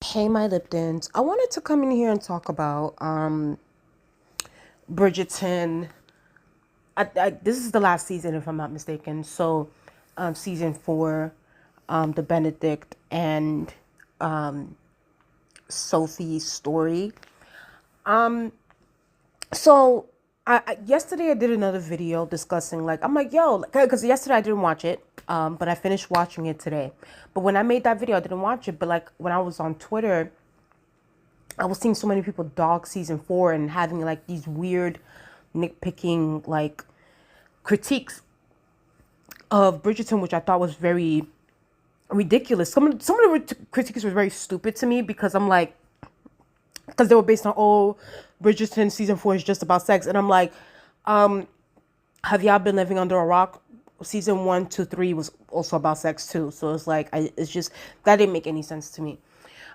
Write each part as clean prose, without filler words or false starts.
Hey, my Liptons. I wanted to come in here and talk about Bridgeton. This is the last season, if I'm not mistaken. So, season 4, the Benedict and Sophie's story. Um, so yesterday I did another video discussing I'm like, yo, because yesterday I didn't watch it, but I finished watching it today. But when I made that video, I didn't watch it. But when I was on Twitter, I was seeing so many people dog season 4 and having these weird nitpicking critiques of Bridgerton, which I thought was very ridiculous. Some of the critiques were very stupid to me because I'm like, because they were based on, oh, Bridgerton season 4 is just about sex, and I'm like, have y'all been living under a rock? Season 1, 2, 3 was also about sex too, so it's like it's just that didn't make any sense to me.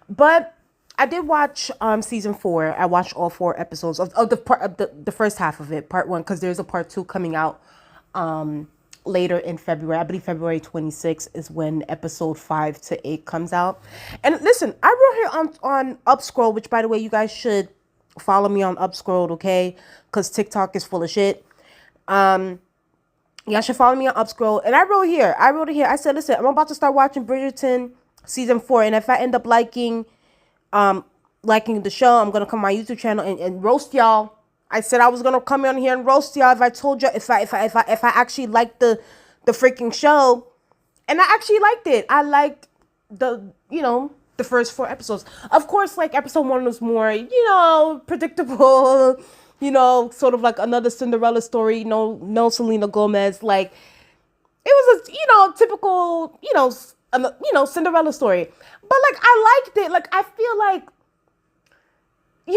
But I did watch season 4. I watched all 4 episodes of the first half of it, part 1, because there's a part 2 coming out later in February. I believe February 26th is when episode 5 to 8 comes out. And listen, I wrote here on Upscroll, which by the way, you guys should follow me on Upscroll, okay? Because TikTok is full of shit. Y'all should follow me on Upscroll. And I wrote it here. I said, listen, I'm about to start watching Bridgerton season 4. And if I end up liking the show, I'm gonna come on my YouTube channel and roast y'all. I said I was gonna come on here and roast y'all if I told you if I actually liked the freaking show. And I actually liked it. I liked the first 4 episodes. Of course, episode 1 was more, predictable, sort of like another Cinderella story. No Selena Gomez. Like, it was a, typical, Cinderella story. But I liked it. I feel like, I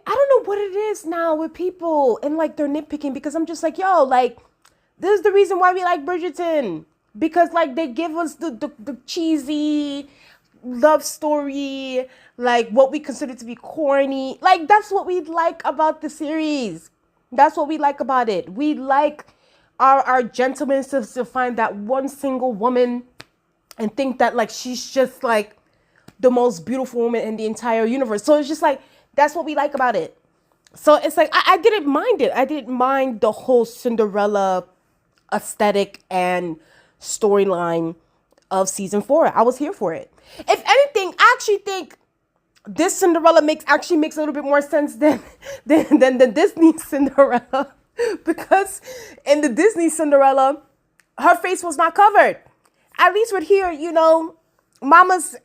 don't know what it is now with people and they're nitpicking, because I'm just like, yo, this is the reason why we like Bridgerton. Because they give us the cheesy love story, what we consider to be corny. That's what we like about the series. That's what we like about it. We like our gentlemen to find that one single woman and think that she's just the most beautiful woman in the entire universe. So it's just that's what we like about it. So it's I didn't mind it. I didn't mind the whole Cinderella aesthetic and storyline of season 4. I was here for it. If anything, I actually think this Cinderella makes a little bit more sense than the Disney Cinderella. Because in the Disney Cinderella, her face was not covered. At least with here, Mama's,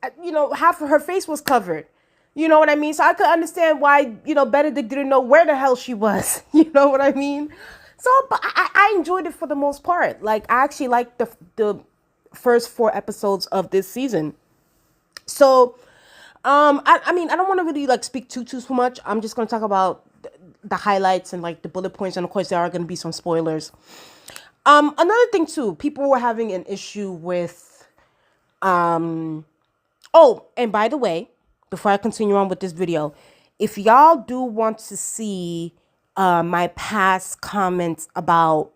half of her face was covered. You know what I mean? So I could understand why, Benedict didn't know where the hell she was. You know what I mean? So, but I enjoyed it for the most part. I actually liked the first 4 episodes of this season. So, I mean, I don't want to really speak too much. I'm just going to talk about the highlights and the bullet points. And of course, there are going to be some spoilers. Another thing too, people were having an issue with, oh, and by the way, before I continue on with this video, if y'all do want to see my past comments about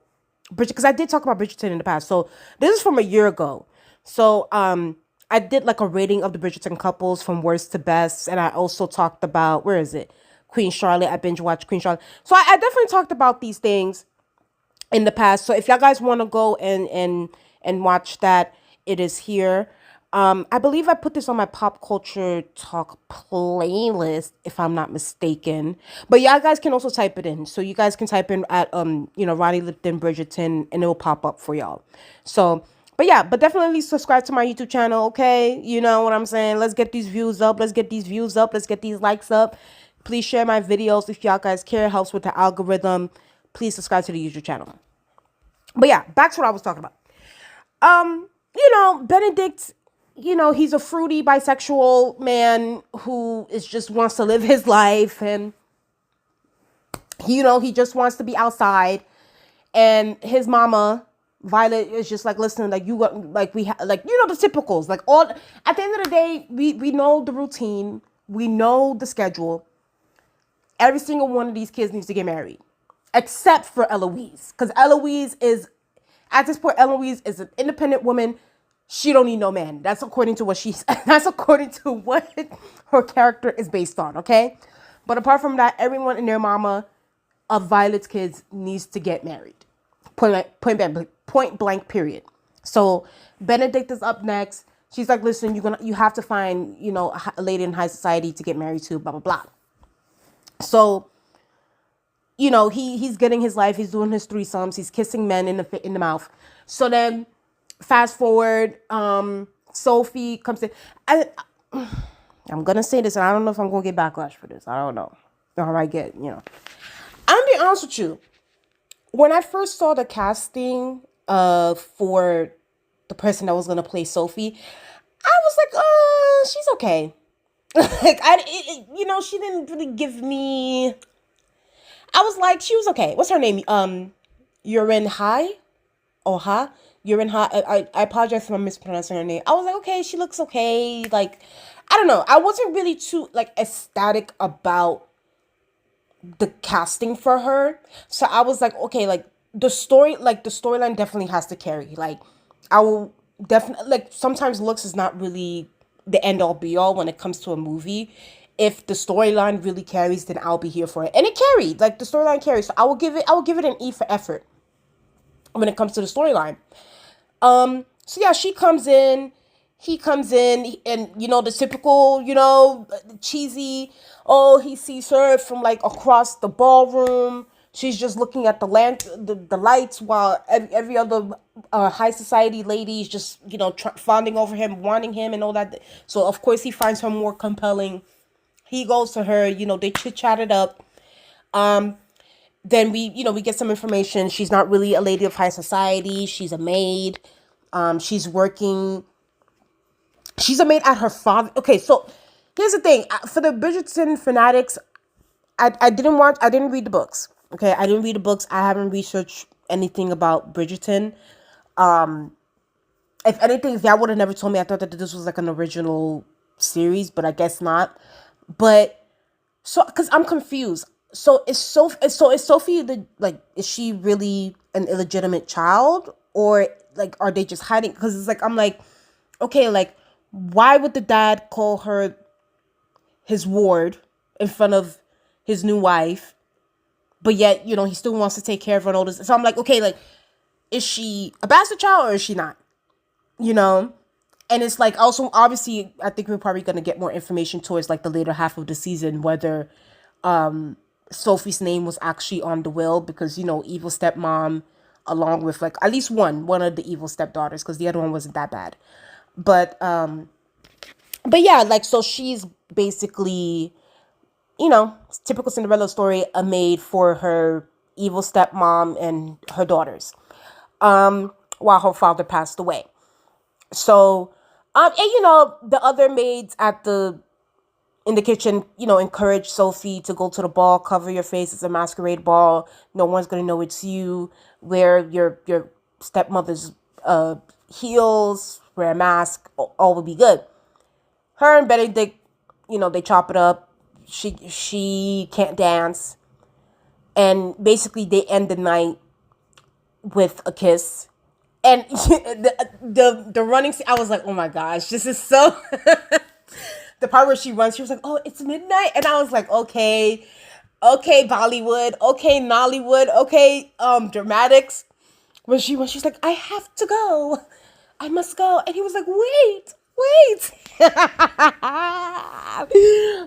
Bridget, because I did talk about Bridgerton in the past. So this is from a year ago. So I did a rating of the Bridgerton couples from worst to best. And I also talked about, where is it? Queen Charlotte. I binge watched Queen Charlotte. So I definitely talked about these things in the past. So if y'all guys want to go and watch that, it is here. I believe I put this on my pop culture talk playlist, if I'm not mistaken. But y'all guys can also type it in. So you guys can type in at Ronnie Lipton Bridgerton, and it will pop up for y'all. So, but yeah, but definitely subscribe to my YouTube channel, okay? You know what I'm saying? Let's get these views up. Let's get these views up. Let's get these likes up. Please share my videos if y'all guys care. It helps with the algorithm. Please subscribe to the YouTube channel. But yeah, back to what I was talking about. Benedict, he's a fruity bisexual man who just wants to live his life, and he just wants to be outside. And his mama, Violet, is just listen, you got we have the typicals, all at the end of the day, we know the routine, we know the schedule. Every single one of these kids needs to get married, except for Eloise, because Eloise is, at this point, Eloise is an independent woman. she don't need no man. That's according to what she's. That's according to what her character is based on. Okay, but apart from that, everyone and their mama of Violet's kids needs to get married. Point blank. Period. So Benedict is up next. She's like, listen, you have to find a lady in high society to get married to. Blah blah blah. So he's getting his life. He's doing his threesomes. He's kissing men in the mouth. So then, fast forward, Sophie comes in. I'm gonna say this, and I don't know if I'm gonna get backlash for this. I don't know. Or I might get, I'm gonna be honest with you. When I first saw the casting for the person that was gonna play Sophie, I was like, she's okay. Like she didn't really give me. I was like, she was okay. What's her name? Yurin Hai? Oh, Ha? Yurin Ha? I apologize for mispronouncing her name. I was like, okay, she looks okay. Like, I don't know. I wasn't really too, like, ecstatic about the casting for her. So I was like, okay, like, the storyline definitely has to carry. Like, I will definitely, like, sometimes looks is not really the end all be all when it comes to a movie. If the storyline really carries, then I'll be here for it. And it carried. Like, the storyline carries. So I will give it an E for effort when it comes to the storyline. So yeah, she comes in, he comes in, and the typical, cheesy, oh, he sees her from like across the ballroom. She's just looking at the lights, while every other high society lady is just, fawning over him, wanting him and all that. So of course he finds her more compelling. He goes to her, they chit-chat it up. Then we get some information. She's not really a lady of high society. She's a maid. She's working. She's a maid at her father. Okay, so here's the thing. For the Bridgerton fanatics, I didn't read the books. Okay, I didn't read the books. I haven't researched anything about Bridgerton. If anything, that would have never told me. I thought that this was like an original series, but I guess not. But so, because I'm confused. So is Sophie is she really an illegitimate child, or like are they just hiding? Because it's like I'm like, okay, like why would the dad call her his ward in front of his new wife, but yet he still wants to take care of her and all this. So I'm like, okay, like is she a bastard child or is she not? And it's like also obviously I think we're probably gonna get more information towards like the later half of the season whether Sophie's name was actually on the will, because evil stepmom along with like at least one of the evil stepdaughters, because the other one wasn't that bad, but yeah, like so she's basically typical Cinderella story, a maid for her evil stepmom and her daughters while her father passed away. So and the other maids in the kitchen, encourage Sophie to go to the ball, cover your face. It's a masquerade ball. No one's going to know it's you. Wear your stepmother's heels, wear a mask, all will be good. Her and Benedict, they chop it up. She can't dance. And basically they end the night with a kiss. And the running scene, I was like, oh my gosh, this is so... The part where she runs, she was like, oh, it's midnight. And I was like, okay, Bollywood, okay, Nollywood, okay, dramatics. When she went, she's like, I have to go. I must go. And he was like, wait.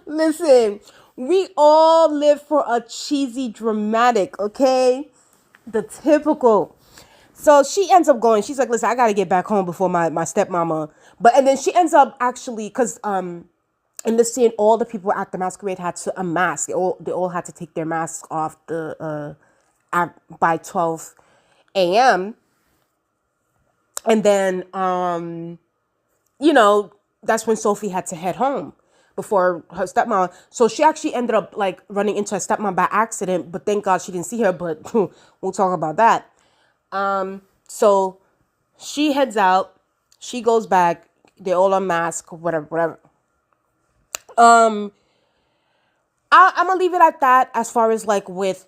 Listen, we all live for a cheesy dramatic, okay? The typical. So she ends up going, she's like, listen, I got to get back home before my stepmama. And then she ends up actually, because in the scene, all the people at the masquerade had to unmask. They all had to take their masks off by 12 a.m. And then, that's when Sophie had to head home before her stepmom. So she actually ended up like running into her stepmom by accident, but thank God she didn't see her, but we'll talk about that. So she heads out, she goes back, they all unmask, whatever. I'm gonna leave it at that as far as like with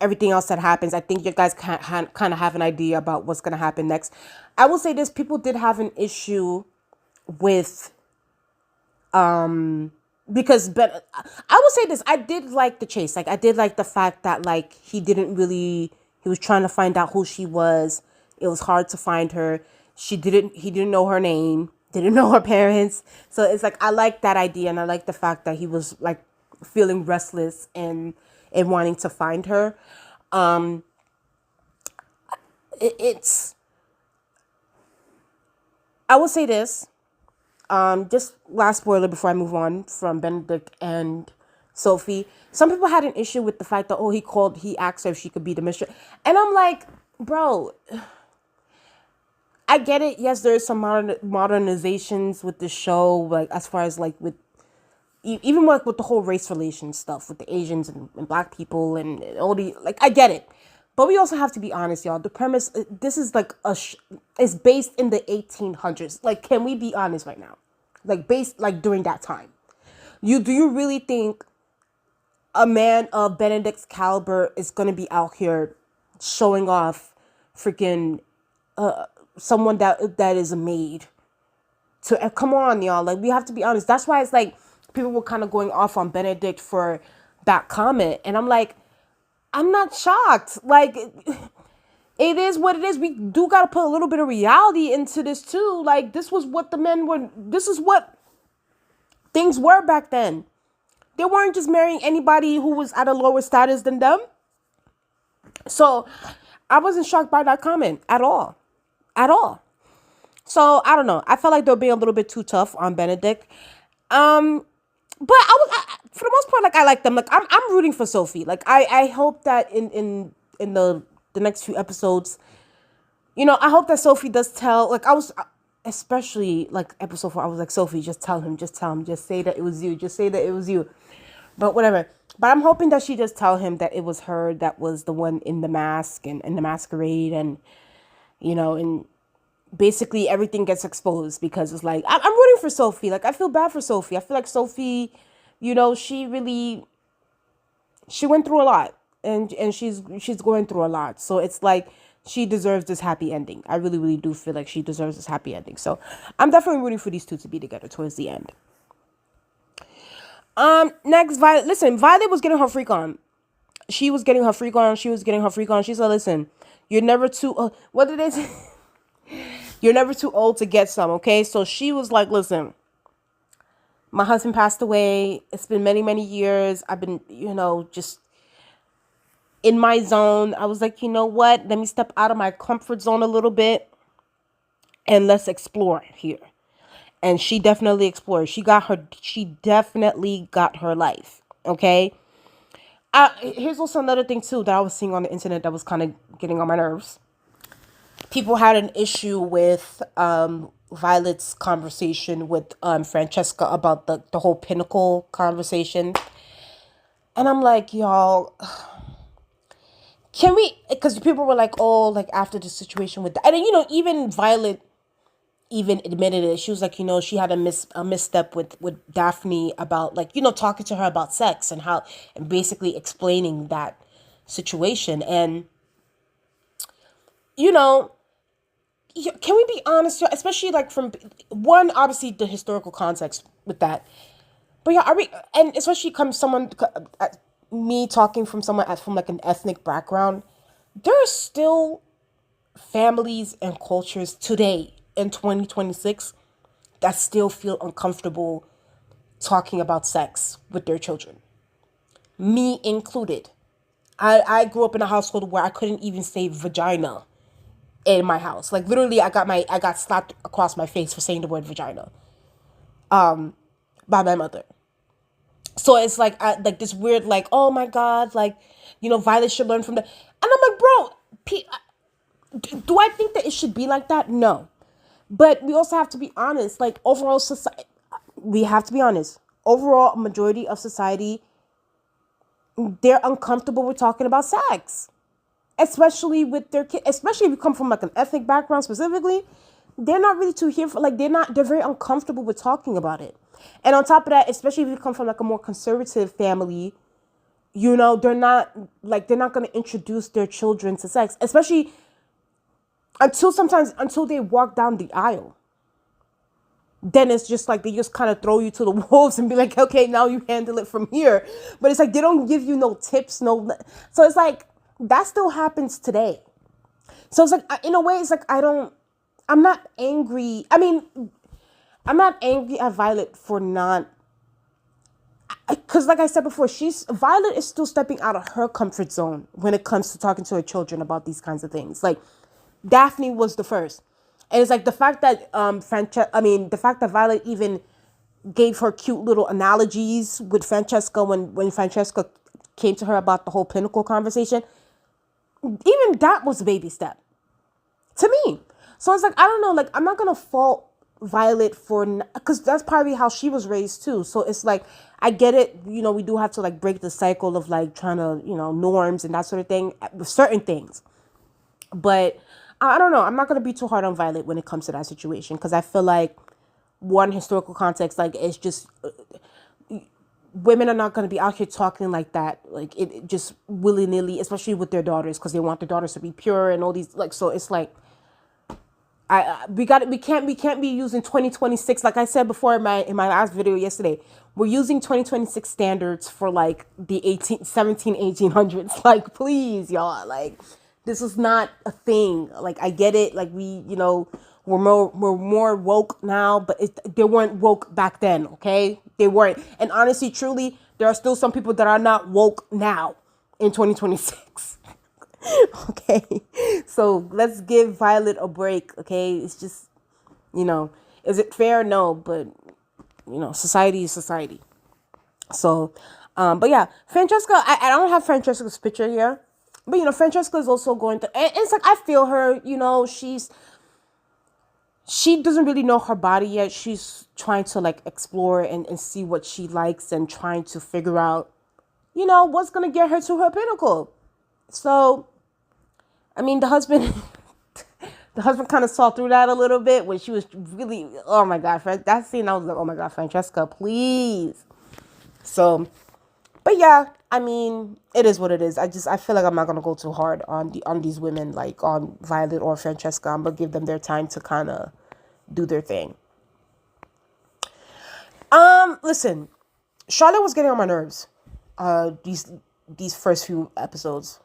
everything else that happens. I think you guys kind of have an idea about what's going to happen next. I will say this, people did have an issue with, because, but I will say this, I did like the chase. Like, I did like the fact that, like, he was trying to find out who she was. It was hard to find her. He didn't know her name, didn't know her parents. So it's like, I like that idea. And I like the fact that he was like feeling restless and wanting to find her. It's, I will say this, just last spoiler before I move on from Benedict and Sophie. Some people had an issue with the fact that, he asked her if she could be the mistress. And I'm like, bro, I get it. Yes, there's some modernizations with the show, like as far as like with even like with the whole race relations stuff with the Asians and black people and all the, like, I get it. But we also have to be honest, y'all. The premise, this is like it's based in the 1800s. Like, can we be honest right now? Like, based like during that time. Do you really think a man of Benedict's caliber is going to be out here showing off freaking someone that is a maid? Come on, y'all. Like, we have to be honest. That's why it's like people were kind of going off on Benedict for that comment. And I'm like, I'm not shocked. Like, it is what it is. We do got to put a little bit of reality into this too. Like, this was what this is what things were back then. They weren't just marrying anybody who was at a lower status than them. So I wasn't shocked by that comment at all. At all. So I don't know. I felt like they were being a little bit too tough on Benedict. But for the most part, like, I like them. Like, I'm rooting for Sophie. Like, I hope that in the next few episodes, I hope that Sophie does tell, like, especially like episode 4, I was like, Sophie, just tell him, just say that it was you, just say that it was you. But whatever. But I'm hoping that she does tell him that it was her that was the one in the mask and in the masquerade, and and basically everything gets exposed, because it's like, I'm rooting for Sophie. Like, I feel bad for Sophie. I feel like Sophie, she went through a lot, and she's going through a lot. So it's like, she deserves this happy ending. I really, really do feel like she deserves this happy ending. So I'm definitely rooting for these two to be together towards the end. Next, Violet. Listen, Violet was getting her freak on. She was getting her freak on. She said, listen, you're never too, what did they say? You're never too old to get some, okay? So she was like, listen, my husband passed away. It's been many, many years. I've been, just in my zone. I was like, you know what? Let me step out of my comfort zone a little bit and let's explore here. And she definitely explored. She definitely got her life, okay? Here's also another thing, too, that I was seeing on the internet that was kind of getting on my nerves. People had an issue with Violet's conversation with Francesca about the whole Pinnacle conversation. And I'm like, y'all, can we, because people were like, oh, like after the situation with, and then, even Violet even admitted it. She was like, she had a misstep with Daphne about, like, talking to her about sex and basically explaining that situation. And, can we be honest, especially like from one, obviously the historical context with that, but yeah, and especially me talking from someone from like an ethnic background, there are still families and cultures today in 2026 that still feel uncomfortable talking about sex with their children, me included. I grew up in a household where I couldn't even say vagina in my house. Like, literally, I got slapped across my face for saying the word vagina by my mother. So it's like, like this weird, like, oh my God, like, Violet should learn from that. And I'm like, bro, do I think that it should be like that? No. But we also have to be honest, like, overall society, we have to be honest. Overall, majority of society, they're uncomfortable with talking about sex. Especially with their kids, especially if you come from like an ethnic background specifically, they're not really too here for, like, they're very uncomfortable with talking about it. And on top of that, especially if you come from like a more conservative family, they're not going to introduce their children to sex, especially until they walk down the aisle. Then it's just like they just kind of throw you to the wolves and be like, okay, now you handle it from here. But it's like they don't give you no tips, so it's like that still happens today. So it's like, in a way, it's like I'm not angry. I mean, I'm not angry at Violet for not, because like I said before, Violet is still stepping out of her comfort zone when it comes to talking to her children about these kinds of things. Like Daphne was the first. And it's like the fact that the fact that Violet even gave her cute little analogies with Francesca when Francesca came to her about the whole pinnacle conversation, even that was a baby step to me. So it's like, I don't know, like I'm not gonna fault Violet because that's probably how she was raised too. So it's like, I get it, we do have to like break the cycle of like trying to, norms and that sort of thing with certain things. But I don't know. I'm not going to be too hard on Violet when it comes to that situation, because I feel like, one, historical context, like it's just women are not going to be out here talking like that, like it just willy-nilly, especially with their daughters, because they want their daughters to be pure and all these, like, so it's like we can't be using 2026, like I said before in my last video yesterday. We're using 2026 standards for like the 1800s. Like, please, y'all, like, this is not a thing. Like, I get it. Like, we're more woke now, but they weren't woke back then. Okay, they weren't. And honestly, truly, there are still some people that are not woke now in 2026. Okay, so let's give Violet a break. Okay, it's just, is it fair? No, but society is society. So, but yeah, Francesca, I don't have Francesca's picture here, but Francesca is also going to, and it's like, I feel her, she doesn't really know her body yet. She's trying to like explore and see what she likes, and trying to figure out, what's going to get her to her pinnacle. So, I mean, the husband kind of saw through that a little bit when she was really, oh my God, that scene, I was like, oh my God, Francesca, please. So, but yeah, I mean, it is what it is. I feel like I'm not going to go too hard on these women, like on Violet or Francesca. I'm going to give them their time to kind of do their thing. Listen, Charlotte was getting on my nerves. These first few episodes.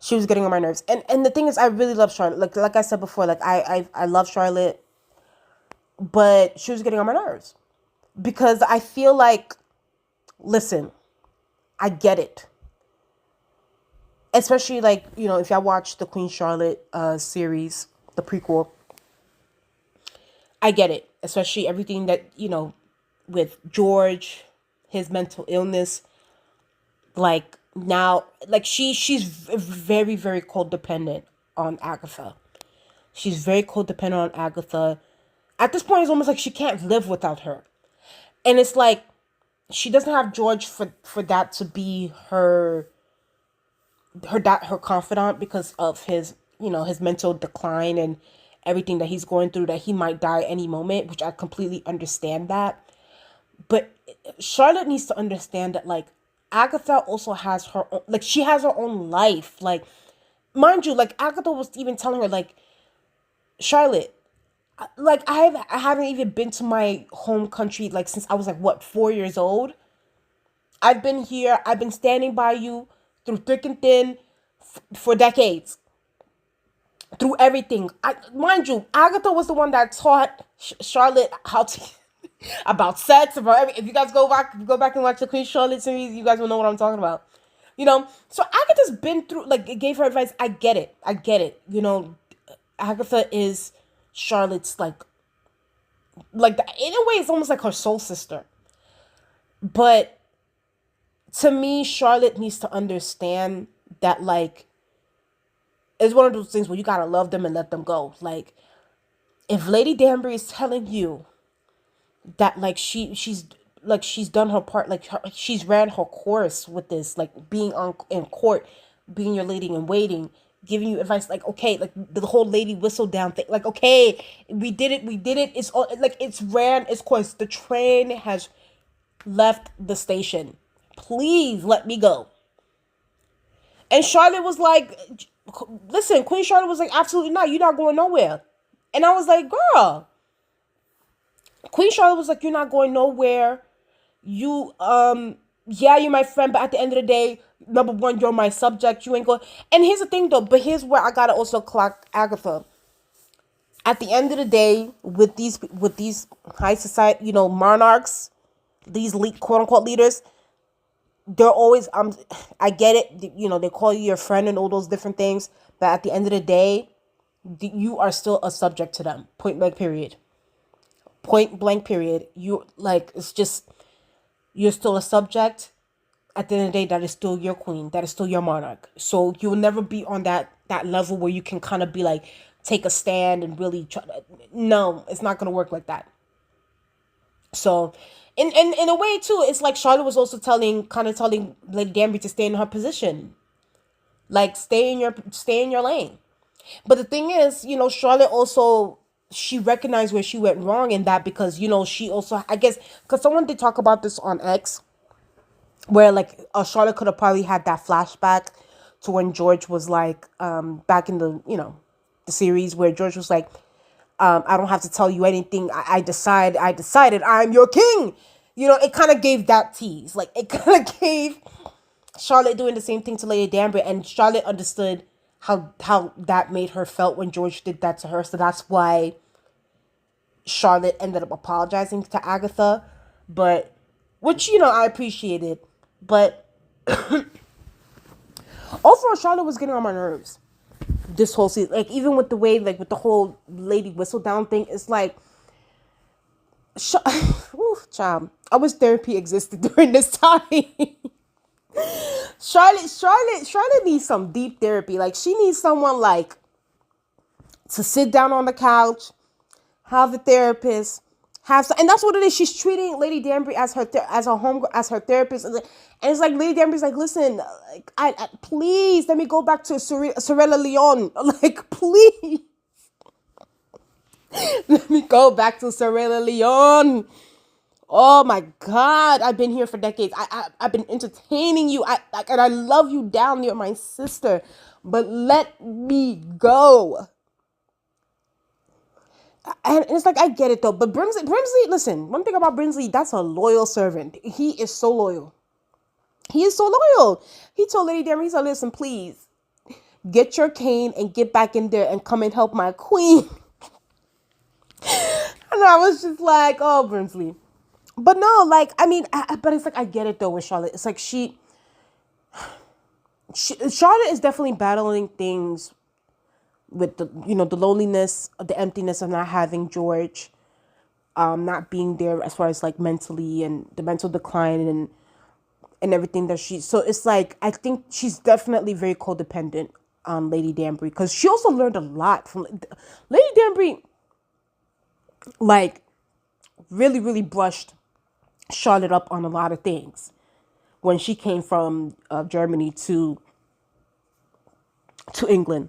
She was getting on my nerves. And the thing is, I really love Charlotte. Like I said before, like I love Charlotte, but she was getting on my nerves. Because I feel like, listen, I get it. Especially like, if y'all watch the Queen Charlotte series, the prequel, I get it. Especially everything that, with George, his mental illness, like, now, like she's very, very codependent on Agatha. She's very codependent on Agatha. At this point, it's almost like she can't live without her. And it's like, she doesn't have George for that to be her confidant, because of his, his mental decline and everything that he's going through, that he might die any moment, which I completely understand that. But Charlotte needs to understand that, like, Agatha also has her own, like, she has her own life. Like, mind you, like, Agatha was even telling her, like, Charlotte, like, I haven't even been to my home country, like, since I was, like, what, 4 years old? I've been here. I've been standing by you through thick and thin for decades. Through everything. Mind you, Agatha was the one that taught Charlotte how to... about sex, about everything. If you guys go back and watch the Queen Charlotte series, you guys will know what I'm talking about. So Agatha's been through, like, it gave her advice. I get it. Agatha is Charlotte's, like in a way, it's almost like her soul sister. But to me, Charlotte needs to understand that, like, it's one of those things where you gotta love them and let them go. Like, if Lady Danbury is telling you that, like, she's done her part, like, she's ran her course with this, like, being in court, being your lady in waiting, giving you advice, like, okay, like, the whole lady whistle down thing, like, okay, we did it, it's all, like, it's ran its course, the train has left the station, please let me go. And Charlotte was like, listen, Queen Charlotte was like, absolutely not. You're not going nowhere. And I was like, girl, Queen Charlotte was like, you're not going nowhere. You, yeah, you're my friend, but at the end of the day, number one, you're my subject. You ain't going. And here's the thing, though. But here's where I gotta also clock Agatha. At the end of the day, with these high society, monarchs, these quote unquote leaders, they're always I get it. They call you your friend and all those different things, but at the end of the day, you are still a subject to them. Point blank. Period. Point blank. Period. You like it's just you're still a subject. At the end of the day, that is still your queen. That is still your monarch. So you'll never be on that level where you can kind of be like take a stand and really try. No, it's not gonna work like that. So, in a way too, it's like Charlotte was also telling Lady Danbury to stay in her position, like stay in your lane. But the thing is, Charlotte also she recognized where she went wrong in that because she also I guess because someone did talk about this on X where like Charlotte could have probably had that flashback to when George was like back in the series where George was like I don't have to tell you anything. I decided I'm your king. It kind of gave that tease. Like it kind of gave Charlotte doing the same thing to Lady Danbury, and Charlotte understood how that made her felt when George did that to her. So that's why Charlotte ended up apologizing to Agatha, but which I appreciated. But overall, Charlotte was getting on my nerves this whole season. Like even with the way, like with the whole Lady Whistledown thing, it's like, child, I wish therapy existed during this time. Charlotte needs some deep therapy. Like she needs someone like to sit down on the couch, have a therapist, and that's what it is. She's treating Lady Danbury as her therapist, and it's like Lady Danbury's like, listen, like I please let me go back to Sorella Leon, like please let me go back to Sorella Leon. Oh my God, I've been here for decades. I've been entertaining you. And I love you down. You're my sister, but let me go. And it's like I get it though, but Brimsley, listen. One thing about Brimsley, that's a loyal servant. He is so loyal. He is so loyal. He told Lady Danbury, he said, "Listen, please get your cane and get back in there and come and help my queen." And I was just like, "Oh, Brimsley." But no, like I mean, but it's like I get it though with Charlotte. It's like Charlotte is definitely battling things with the loneliness, the emptiness of not having George, not being there as far as like mentally and the mental decline and everything that so it's like I think she's definitely very codependent on Lady Danbury because she also learned a lot from Lady Danbury. Like really, really brushed Charlotte up on a lot of things when she came from Germany to England.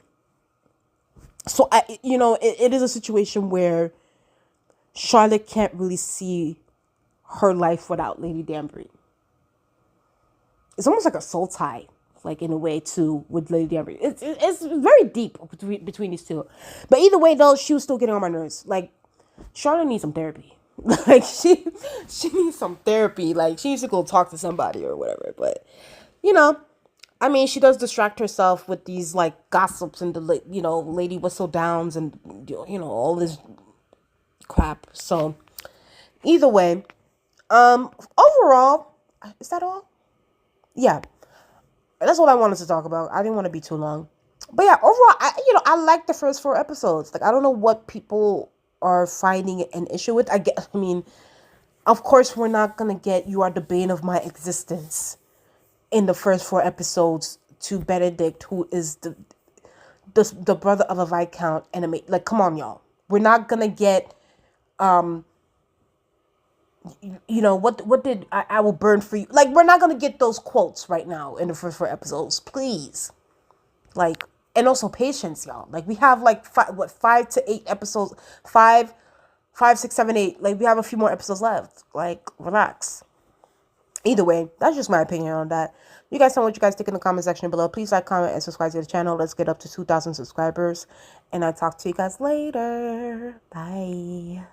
So it is a situation where Charlotte can't really see her life without Lady Danbury. It's almost like a soul tie, like in a way too with Lady Danbury. It's very deep between these two, but either way though, she was still getting on my nerves. Like Charlotte needs some therapy. Like she needs some therapy. Like she needs to go talk to somebody or whatever. But I mean, she does distract herself with these like gossips and the Lady Whistledowns and all this crap. So either way, overall, is that all? Yeah, that's all I wanted to talk about. I didn't want to be too long, but yeah, overall, I like the first 4 episodes. Like I don't know what people are finding an issue with. I mean, of course, we're not gonna get "You Are the Bane of My Existence" in the first 4 episodes to Benedict, who is the brother of a Viscount enemy. Like, come on, y'all. We're not gonna get what did I will burn for you. Like, we're not gonna get those quotes right now in the first 4 episodes, please. Like, and also patience, y'all. Like, we have like 5 to 8 episodes, 5, 6, 7, 8. Like, we have a few more episodes left. Like, relax. Either way, that's just my opinion on that. You guys tell me what you guys think in the comment section below. Please like, comment, and subscribe to the channel. Let's get up to 2,000 subscribers. And I'll talk to you guys later. Bye.